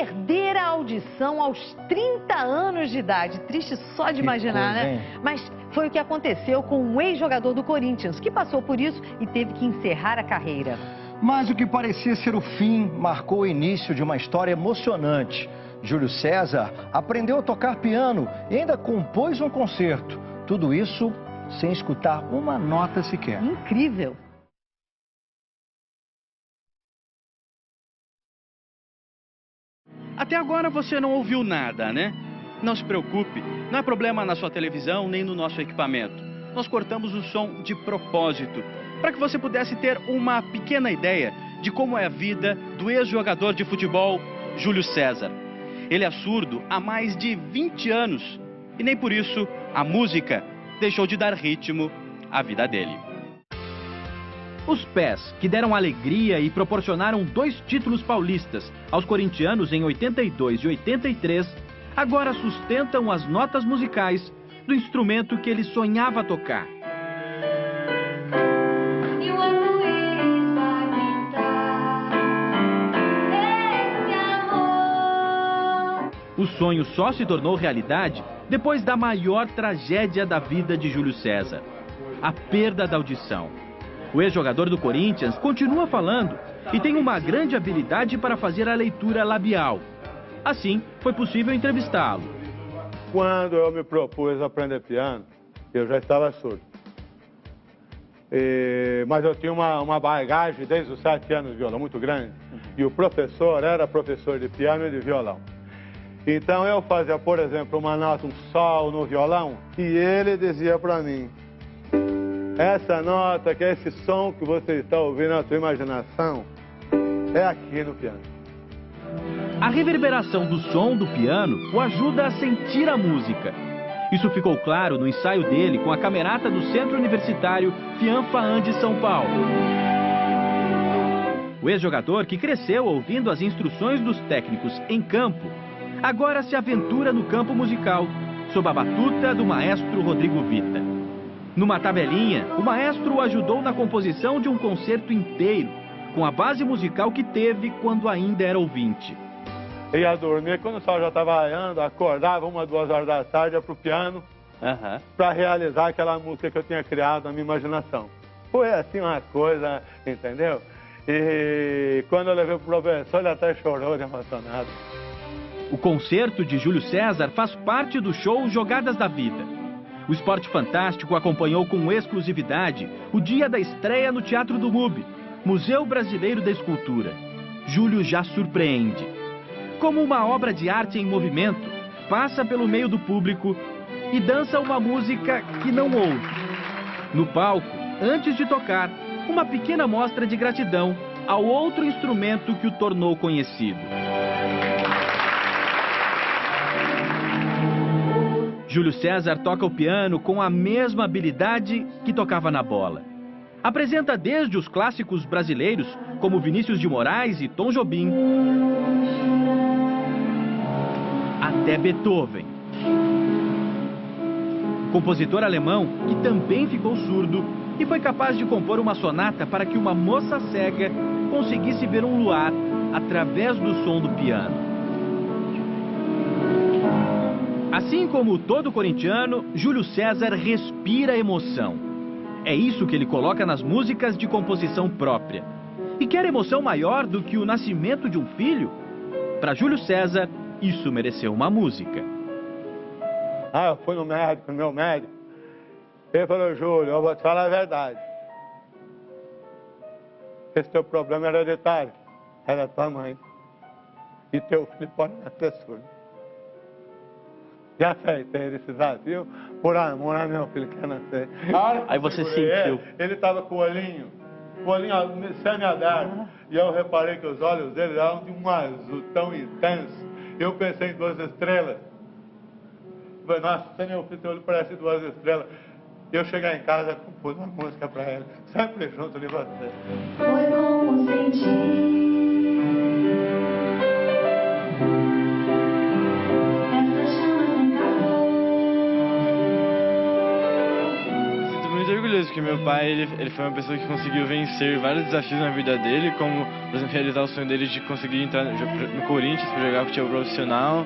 perder a audição aos 30 anos de idade. Triste só de imaginar, né? Mas foi o que aconteceu com um ex-jogador do Corinthians, que passou por isso e teve que encerrar a carreira. Mas o que parecia ser o fim marcou o início de uma história emocionante. Júlio César aprendeu a tocar piano e ainda compôs um concerto. Tudo isso sem escutar uma nota sequer. Incrível! Até agora você não ouviu nada, né? Não se preocupe, não é problema na sua televisão nem no nosso equipamento. Nós cortamos o som de propósito, para que você pudesse ter uma pequena ideia de como é a vida do ex-jogador de futebol Júlio César. Ele é surdo há mais de 20 anos e nem por isso a música deixou de dar ritmo à vida dele. Os pés, que deram alegria e proporcionaram 2 títulos paulistas aos corintianos em 82 e 83, agora sustentam as notas musicais do instrumento que ele sonhava tocar. O sonho só se tornou realidade depois da maior tragédia da vida de Júlio César, a perda da audição. O ex-jogador do Corinthians continua falando e tem uma grande habilidade para fazer a leitura labial. Assim, foi possível entrevistá-lo. Quando eu me propus a aprender piano, eu já estava surdo. Mas eu tinha uma bagagem desde os 7 anos de violão muito grande. E o professor era professor de piano e de violão. Então eu fazia, por exemplo, uma nota, um sol no violão, e ele dizia para mim: essa nota, que é esse som que você está ouvindo na sua imaginação, é aqui no piano. A reverberação do som do piano o ajuda a sentir a música. Isso ficou claro no ensaio dele com a camerata do Centro Universitário Fianfa de São Paulo. O ex-jogador, que cresceu ouvindo as instruções dos técnicos em campo, agora se aventura no campo musical, sob a batuta do maestro Rodrigo Vita. Numa tabelinha, o maestro o ajudou na composição de um concerto inteiro, com a base musical que teve quando ainda era ouvinte. Ia dormir, quando o sol já estava raiando, acordava 1, 2 horas da tarde, ia pro piano, para realizar aquela música que eu tinha criado na minha imaginação. Foi assim uma coisa, entendeu? E quando eu levei pro professor, ele até chorou de emocionado. O concerto de Júlio César faz parte do show Jogadas da Vida. O Esporte Fantástico acompanhou com exclusividade o dia da estreia no Teatro do MUB, Museu Brasileiro da Escultura. Júlio já surpreende. Como uma obra de arte em movimento, passa pelo meio do público e dança uma música que não ouve. No palco, antes de tocar, uma pequena mostra de gratidão ao outro instrumento que o tornou conhecido. Júlio César toca o piano com a mesma habilidade que tocava na bola. Apresenta desde os clássicos brasileiros, como Vinícius de Moraes e Tom Jobim, até Beethoven. Compositor alemão que também ficou surdo e foi capaz de compor uma sonata para que uma moça cega conseguisse ver um luar através do som do piano. Assim como todo corintiano, Júlio César respira emoção. É isso que ele coloca nas músicas de composição própria. E quer emoção maior do que o nascimento de um filho? Para Júlio César, isso mereceu uma música. Eu fui no meu médico. Ele falou: Júlio, eu vou te falar a verdade. Esse teu problema é hereditário. É da tua mãe. E teu filho pode nascer surdo. Já aceitei esse desafio, por amor a meu filho que quer nascer. Aí você sentiu. Ele estava com o olhinho semi-aberto. E eu reparei que os olhos dele eram de um azul tão intenso. Eu pensei em 2 estrelas. Eu falei: nossa, meu filho, teu olho parece 2 estrelas. Eu cheguei em casa e compus uma música para ele, sempre junto de você. Foi como sentir. Orgulhoso que meu pai, ele foi uma pessoa que conseguiu vencer vários desafios na vida dele, como, por exemplo, realizar o sonho dele de conseguir entrar no Corinthians para jogar futebol profissional,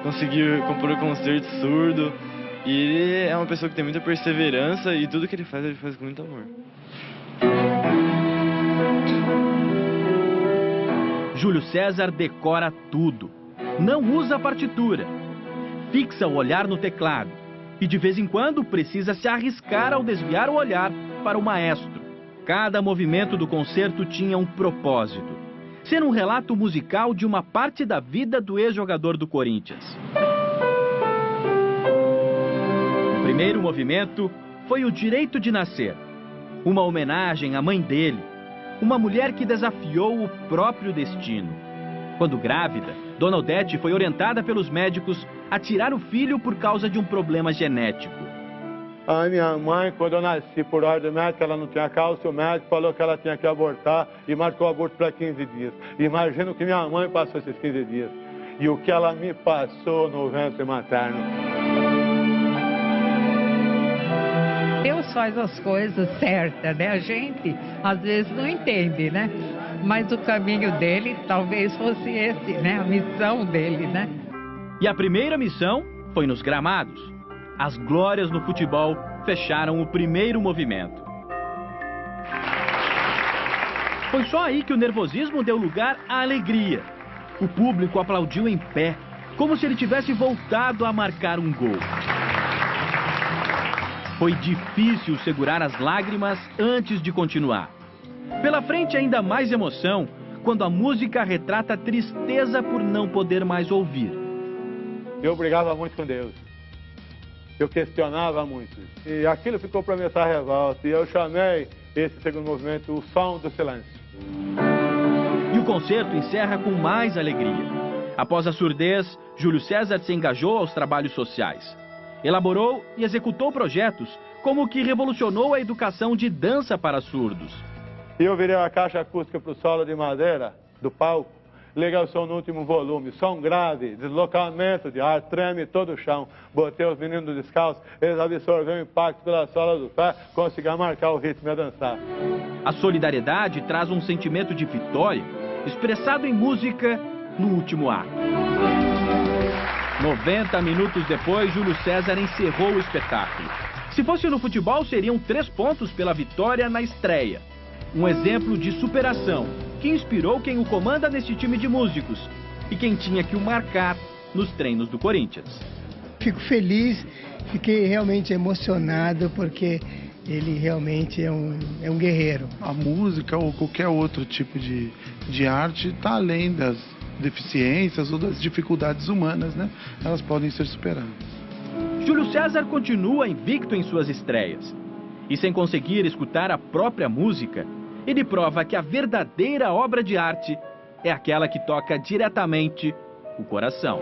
conseguir compor um concerto surdo. E ele é uma pessoa que tem muita perseverança e tudo que ele faz com muito amor. Júlio César decora tudo. Não usa a partitura. Fixa o olhar no teclado. E de vez em quando precisa se arriscar ao desviar o olhar para o maestro. Cada movimento do concerto tinha um propósito. Ser um relato musical de uma parte da vida do ex-jogador do Corinthians. O primeiro movimento foi o Direito de Nascer. Uma homenagem à mãe dele. Uma mulher que desafiou o próprio destino. Quando grávida, Dona Odete foi orientada pelos médicos a tirar o filho por causa de um problema genético. A minha mãe, quando eu nasci por ordem médica, ela não tinha cálcio, o médico falou que ela tinha que abortar e marcou o aborto para 15 dias. Imagino que minha mãe passou esses 15 dias e o que ela me passou no ventre materno. Deus faz as coisas certas, né? A gente às vezes não entende, né? Mas o caminho dele talvez fosse esse, né? A missão dele, né? E a primeira missão foi nos gramados. As glórias no futebol fecharam o primeiro movimento. Foi só aí que o nervosismo deu lugar à alegria. O público aplaudiu em pé, como se ele tivesse voltado a marcar um gol. Foi difícil segurar as lágrimas antes de continuar. Pela frente, ainda mais emoção, quando a música retrata a tristeza por não poder mais ouvir. Eu brigava muito com Deus. Eu questionava muito. E aquilo ficou para mim essa revolta. E eu chamei esse segundo movimento o Som do Silêncio. E o concerto encerra com mais alegria. Após a surdez, Júlio César se engajou aos trabalhos sociais. Elaborou e executou projetos como o que revolucionou a educação de dança para surdos. E eu virei a caixa acústica para o solo de madeira do palco. Liguei o som no último volume, som grave, deslocamento de ar, treme todo o chão. Botei os meninos descalços, eles absorveram o impacto pela sola do pé, conseguiram marcar o ritmo e dançar. A solidariedade traz um sentimento de vitória, expressado em música no último ato. 90 minutos depois, Júlio César encerrou o espetáculo. Se fosse no futebol, seriam 3 pontos pela vitória na estreia. Um exemplo de superação que inspirou quem o comanda neste time de músicos e quem tinha que o marcar nos treinos do Corinthians. Fico feliz, fiquei realmente emocionado porque ele realmente é um guerreiro. A música ou qualquer outro tipo de arte está além das deficiências ou das dificuldades humanas, né? Elas podem ser superadas. Júlio César continua invicto em suas estreias. E sem conseguir escutar a própria música, ele prova que a verdadeira obra de arte é aquela que toca diretamente o coração.